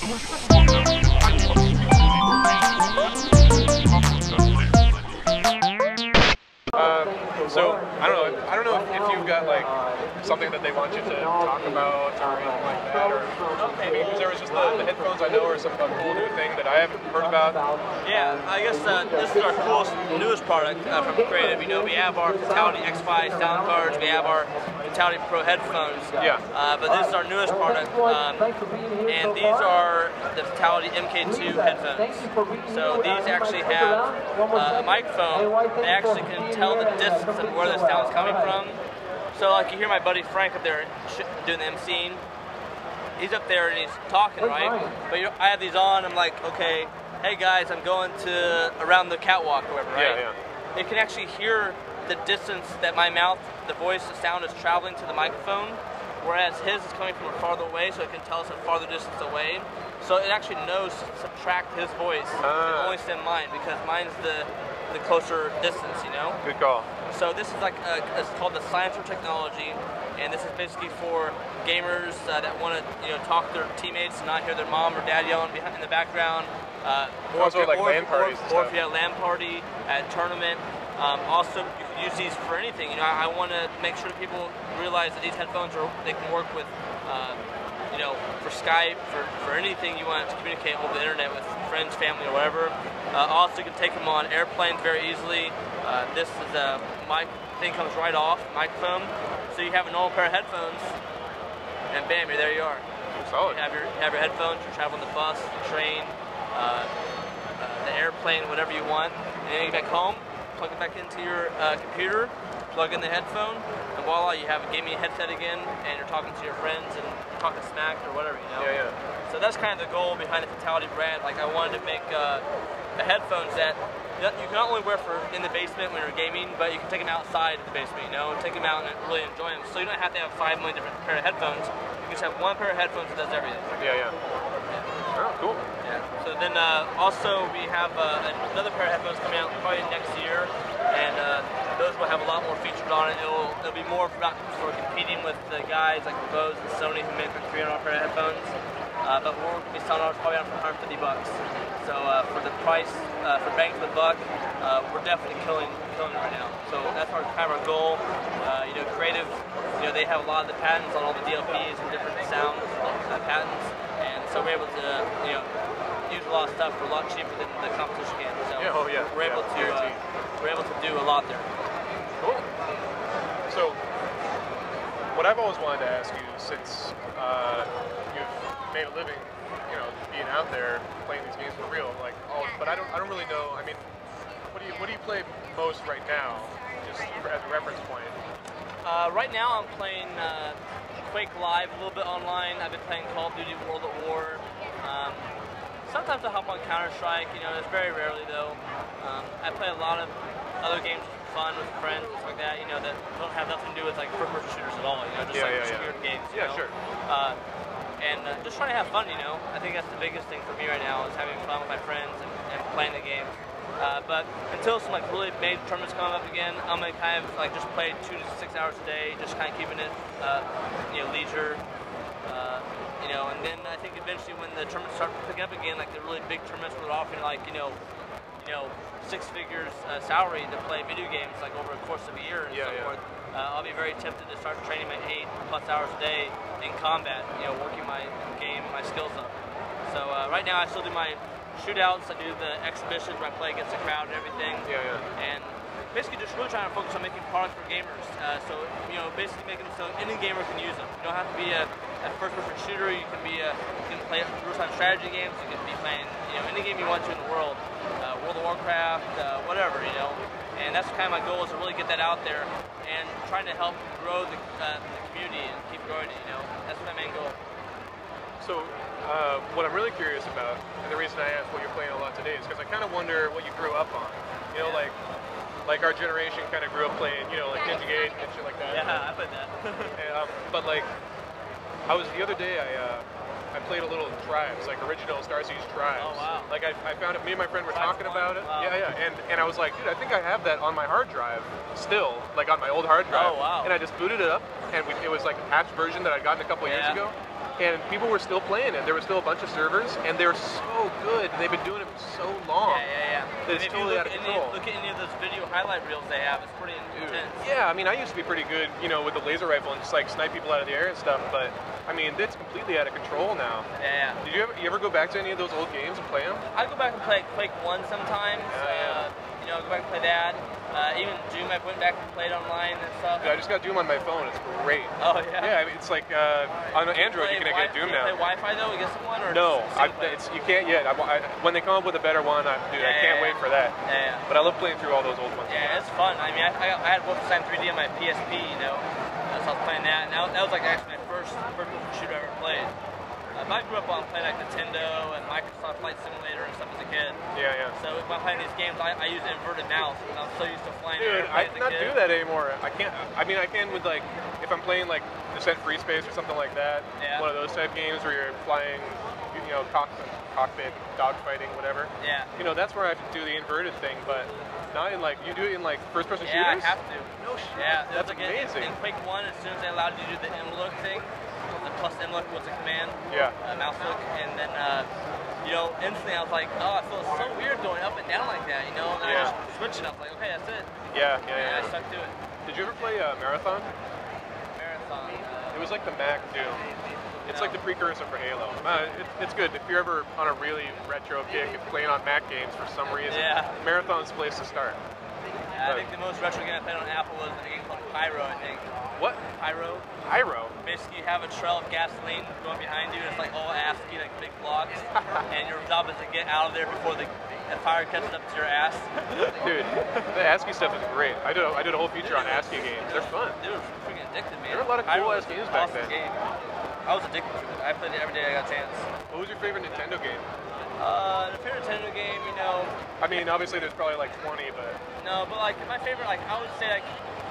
So I don't know if you've got like something that they want you to talk about or anything like that, or I mean, because there was just the headphones I know are some cool new thing that I haven't heard about. Yeah, I guess this is our coolest, newest product from Creative. You know, we have our Fatal1ty X5 sound cards, we have our Fatal1ty Pro headphones. Yeah. But this is our newest product, and these are the Fatal1ty MK2 headphones. So these actually have a microphone that actually can tell the distance of where the sound's coming from. So like you hear my buddy Frank up there doing the emceeing. He's up there and he's talking, right? But I have these on, I'm like, okay, hey guys, I'm going to around the catwalk or whatever, right? Yeah, yeah. It can actually hear the distance that my mouth, the voice, the sound is traveling to the microphone, whereas his is coming from a farther away, so it can tell us a farther distance away. So it actually knows to subtract his voice and only send mine, because mine's the closer distance, you know? Good call. So this is like, it's called the Silencer technology, and this is basically for gamers that want to, talk to their teammates and not hear their mom or dad yelling behind in the background. Also like LAN parties and or stuff. if you have a LAN party at a tournament. Also, you can use these for anything. I want to make sure that people realize that these headphones they can work with, for Skype, for anything you want to communicate over the internet with friends, family, or whatever. Also, you can take them on airplanes very easily. This is a mic thing, comes right off, microphone. So you have a normal pair of headphones, and bam, there you are. Solid. You have your headphones. You're traveling the bus, the train, the airplane, whatever you want. And then you get back home, plug it back into your computer, plug in the headphone, and voila, you have a gaming headset again, and you're talking to your friends and talking smack or whatever, Yeah, yeah. So that's kind of the goal behind the Fatal1ty brand. Like, I wanted to make the headphones that you can not only wear in the basement when you're gaming, but you can take them outside the basement, and take them out and really enjoy them. So you don't have to have 5 million different pair of headphones. You can just have one pair of headphones that does everything. Yeah, yeah. Oh, cool. Yeah. So then also we have another pair of headphones coming out probably next year, and those will have a lot more features on it. It'll be more about sort of competing with the guys like Bose and Sony who make a $300 pair of headphones. But we're going to be selling ours probably out for $150. So for the price, for bang for the buck, we're definitely killing it right now. So that's kind of our goal. Creative, they have a lot of the patents on all the DLPs and different sound patents, and so we're able to, use a lot of stuff for a lot cheaper than the competition can. So we're able to do a lot there. Cool. So what I've always wanted to ask you, since you've made a living, being out there playing these games for real, but I don't really know. I mean, what do you play most right now, just as a reference point? Right now I'm playing Quake Live a little bit online. I've been playing Call of Duty World at War. Sometimes I hop on Counter-Strike, it's very rarely though. I play a lot of other games for fun with friends and stuff like that, that don't have nothing to do with like first-person shooters at all, just weird games. Yeah, sure. And just trying to have fun, I think that's the biggest thing for me right now is having fun with my friends and playing the game. But until some really major tournaments come up again, I'm gonna kind of just play 2 to 6 hours a day, just kind of keeping it, leisure. And then I think eventually when the tournaments start picking up again, like the really big tournaments where they're offering 6 figures salary to play video games over a course of a year and so forth, I'll be very tempted to start training my 8+ hours a day in combat, working my game, my skills up. So right now I still do my shootouts, I do the exhibitions where I play against the crowd and everything. And basically just really trying to focus on making products for gamers. So, basically making them so any gamer can use them. You don't have to be a first-person shooter, you can play real-time strategy games, you can be playing, any game you want to in the world. World of Warcraft, whatever, And that's kind of my goal, is to really get that out there and trying to help grow the community and keep growing it, That's my main goal. So, what I'm really curious about, and the reason I asked what you're playing a lot today, is because I kind of wonder what you grew up on. Like our generation kind of grew up playing, like Ninja Gate and shit like that. Yeah, I played that. But the other day I played a little Tribes, original Star Siege Tribes. Oh wow. I found it. Me and my friend were talking about it. Wow. Yeah. And I was like, dude, I think I have that on my hard drive still, on my old hard drive. Oh wow. And I just booted it up, and it was a patched version that I'd gotten a couple years ago. and people were still playing it. There was still a bunch of servers, and they're so good. They've been doing it for so long. Yeah. That it's totally out of control. Look at any of those video highlight reels they have. It's pretty intense. Yeah, I mean, I used to be pretty good, you know, with the laser rifle and just like snipe people out of the air and stuff. But I mean, it's completely out of control now. Yeah. Did you ever go back to any of those old games and play them? I go back and play Quake 1 sometimes. You know, go back and play that. Even Doom, I went back and played online and stuff. Yeah, I just got Doom on my phone. It's great. Oh yeah. Yeah, I mean, it's like on Android you can get Doom now. Play Wi-Fi though? You get someone or no? You can't yet. When they come up with a better one, dude, I can't wait for that. Yeah. But I love playing through all those old ones. Yeah, it's fun. I mean, I had Wolfenstein 3D on my PSP. You know, so I was playing that, and that was like actually my first shooter I ever played. I grew up on playing like Nintendo and Microsoft Flight Simulator and stuff as a kid. Yeah. So when I'm playing these games, I use an inverted mouse because I'm so used to flying. Dude, I cannot do that anymore. I can't. I mean, I can with like if I'm playing like Descent Free Space or something like that. Yeah. One of those type games where you're flying, you know, cockpit, dogfighting, whatever. Yeah. You know, that's where I have to do the inverted thing, but not in like you do it in like first-person shooters. Yeah, I have to. No shit. Yeah, that's like amazing. In Quake 1, as soon as they allowed you to do the M-look thing, the plus M-look was a command. Yeah. Mouse look, and then you know, instantly I was like, oh, I feel so weird going up and down like that, you know. And I just switched it. I was like, okay, that's it. Yeah. And I stuck to it. Did you ever play Marathon? Marathon. It was like the Mac Doom. It's like the precursor for Halo. It's good if you're ever on a really retro kick and playing on Mac games for some reason. Yeah. Marathon's the place to start. Yeah, I think the most retro game I played on Apple was a game called Pyro, I think. What? Pyro. Basically, you have a trail of gasoline going behind you. It's like all ASCII, like big blocks, and your job is to get out of there before the fire catches up to your ass. Dude, the ASCII stuff is great. I did a whole feature on ASCII games. They're fun. Dude, it was freaking addictive, man. There were a lot of cool ass games back then. Game. I was addicted to it. I played it every day I got a chance. What was your favorite Nintendo game? The favorite Nintendo game, you know. I mean, obviously there's probably like 20, but. No, but like my favorite, like I would say, like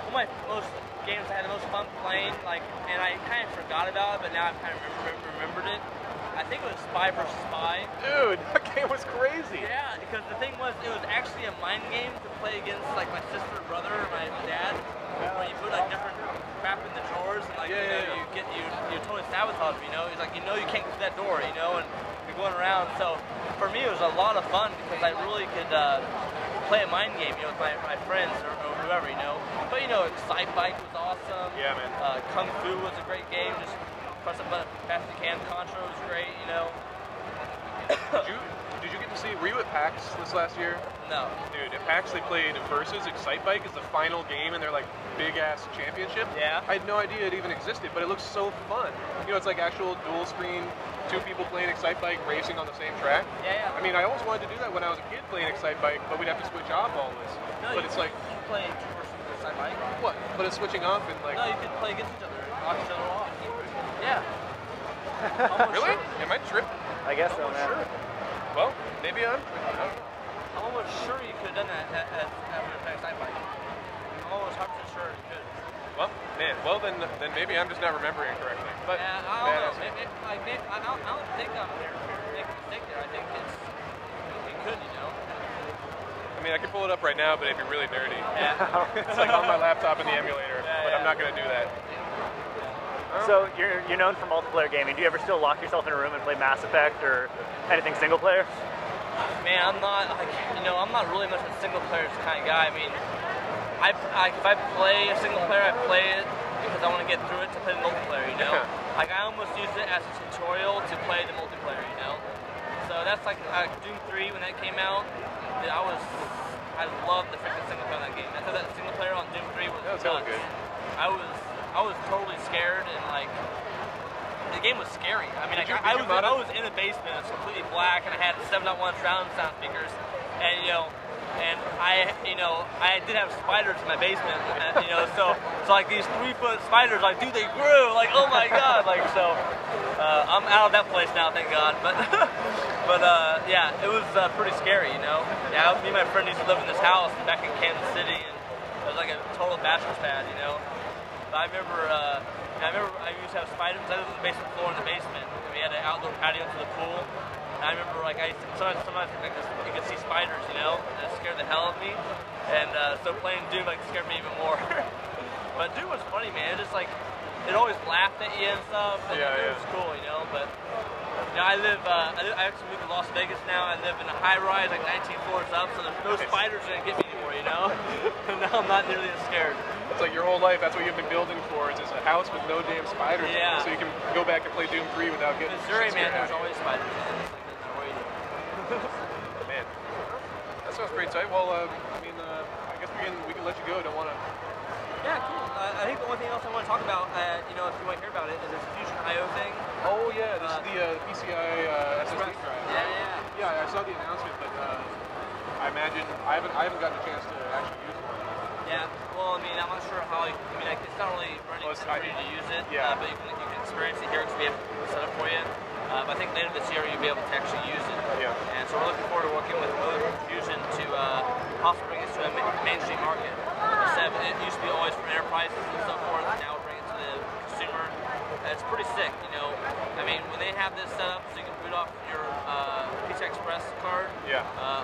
one of my most games I had the most fun playing, like, and I kind of forgot about it, but now I've kind of remembered it. I think it was Spy vs. Spy. Dude, that game was crazy. Yeah, because the thing was, it was actually a mind game to play against like my sister, brother, or my dad, where you put like different crap in the drawers, and like you totally sabotage, you know. It's like you can't get to that door, you know, and you're going around. So for me, it was a lot of fun because I really could play a mind game, you know, with my friends or whoever, you know. But you know, Excite Bike was awesome. Yeah, man. Kung Fu was a great game. Just press a button fast as you can. Contra was great, you know. Did you get to see, were you at PAX this last year? No. Dude, at PAX they played Versus. Excite Bike is the final game in their like big ass championship. Yeah. I had no idea it even existed, but it looks so fun. You know, it's like actual dual screen, two people playing Excite Bike racing on the same track. Yeah. I mean, I always wanted to do that when I was a kid playing Excite Bike, but we'd have to switch off always. No, but it's like you play two-person Excite Bike. What? But it's switching off and like. No, you can play against each other, knock each other off. Yeah. Really? Sure. Am I tripping? I guess so, man. Sure. Well, maybe I'm tripping. I don't know. I'm almost sure you could have done that at Excite Bike. I'm almost 100% sure you could. Well, man. Well, then maybe I'm just not remembering correctly. But yeah, I don't know. I don't think I'm making a mistake there. I think it could, you know. I mean, I can pull it up right now, but it'd be really nerdy. Yeah. It's like on my laptop in the emulator, but I'm not going to do that. So you're known for multiplayer gaming. Do you ever still lock yourself in a room and play Mass Effect or anything single player? Man, I'm not like, you know, I'm not really much of a single player kind of guy. I mean, if I play a single player, I play it because I want to get through it to play the multiplayer, you know. Like I almost use it as a tutorial to play the multiplayer, you know. So that's like Doom 3 when that came out. I loved the freaking single player on that game. I thought that single player on Doom 3 was nuts. Good. I was totally scared and like the game was scary. I mean, I was in a basement. It was completely black, and I had 7.1 surround sound speakers, and I did have spiders in my basement, you know. So like these 3-foot spiders, like dude, they grew. Like oh my god, like so. I'm out of that place now, thank God. But yeah, it was pretty scary, you know. Yeah, me and my friend used to live in this house back in Kansas City, and it was like a total bachelor's pad, you know. But I remember I used to have spiders. I lived on the basement floor in the basement. And we had an outdoor patio to the pool. And I remember like sometimes you could see spiders, you know, and it scared the hell out of me. And so playing Doom like scared me even more. But Doom was funny, man. It's just like it always laughed at you and stuff. And it was cool, you know. But you know, I actually moved to Las Vegas now. I live in a high rise, like 19 floors up, so there's no spiders gonna get me anymore, you know. And now I'm not nearly as scared. It's like your whole life, that's what you've been building for, is a house with no damn spiders in it, so you can go back and play Doom 3 without getting Missouri, man, there's always spiders in it. It's like man, that sounds pretty tight. Well, I mean, I guess we can let you go. Don't want to... Yeah, cool. I think the only thing else I want to talk about, you know, if you want to hear about it, is this Fusion I/O thing. Oh yeah, this is the PCI SSD drive. Yeah. Yeah, I saw the announcement, but I imagine I haven't gotten a chance to actually use one. Yeah. Well, I mean, I'm not sure how. Like, it's not really running for you to use it. Yeah. But you can experience it here because we have it set up for you. But I think later this year you'll be able to actually use it. Yeah. And so we're looking forward to working with Fusion to possibly bring it to a mainstream market. Like I said, it used to be always for enterprises and so forth. Now we're bringing it to the consumer. It's pretty sick, you know. I mean, when they have this set up so you can boot off your PCI Express card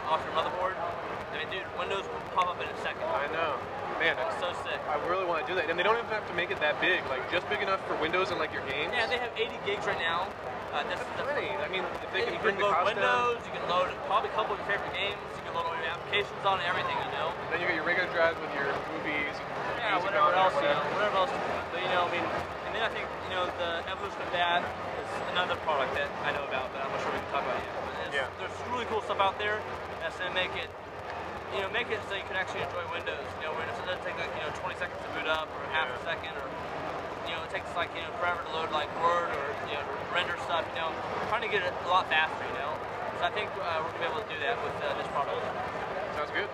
off your motherboard, I mean, dude, Windows will pop up in a second. I know. Man, that's so sick. I really want to do that. And they don't even have to make it that big, like just big enough for Windows and like your games. Yeah, they have 80 gigs right now. That's plenty. I mean, if they can bring you can the load cost Windows, down. you can load probably a couple of your favorite games, you can load all your applications on it, everything, you know. Then you got your regular drives with your movies and music whatever on else, it, whatever else. But you know, I mean, and then I think, you know, the evolution of that is another product that I know about, but I'm not sure we can talk about it yet. But there's really cool stuff out there that's gonna make it, you know, make it so you can actually enjoy Windows. You know, where it doesn't take like, you know, 20 seconds to boot up or half a second, or you know, it takes like, you know, forever to load like Word or, you know, render stuff. You know, trying to get it a lot faster. You know, so I think we're gonna be able to do that with this product. Sounds good.